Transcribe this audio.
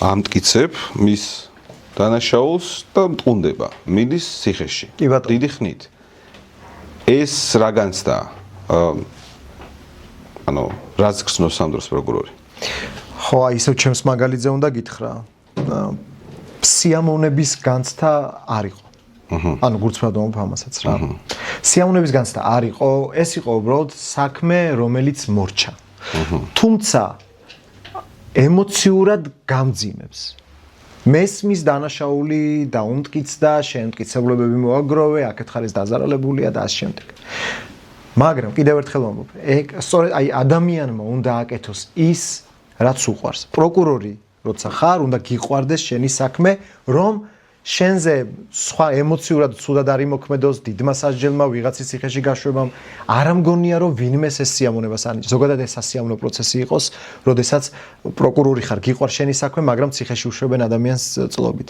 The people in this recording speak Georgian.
ამტკიცებ მის დანაშაულს და მტყუნდება მიდის ციხეში დიდი ხნით ეს რა განცდა ანუ რაც გრძნობს ამ დროს პროკურორი ხო აი ისევ ჩემს მაგალითზე უნდა გითხრა სიამოვნების განცდა არ იყო ანუ გულწრფელად ამასაც რა სიამოვნების განცდა არ იყო ეს იყო უბრალოდ საქმე რომელიც მორჩა თუმცა ემოციურად გამძიმებს მესმის დანაშაული დაუმტკიცდა შემტკიცებულებები მოაგროვე აქეთ ხარ ეს დაზარალებულია და ასე შემდეგ მაგრამ კიდევ ერთხელ ვამბობ სწორედ აი ადამიანმა უნდა აკეთოს ის რაც უყვარს პროკურორი როცა ხარ უნდა გიყვარდეს შენი საქმე რომ შენზე სხვა ემოციურად ცუდად არ იმოქმედოს დიდმა სასჯელმა ვიღაცის ციხეში გაშვებამ არ ამგონია რომ ვინმეს ეს სიამოვნებას ანიჭებს ზოგადად ეს სასიამოვნო პროცესი იყოს როდესაც პროკურორი ხარ გიყვარს შენი საქმე მაგრამ ციხეში უშვებენ ადამიანს წლობით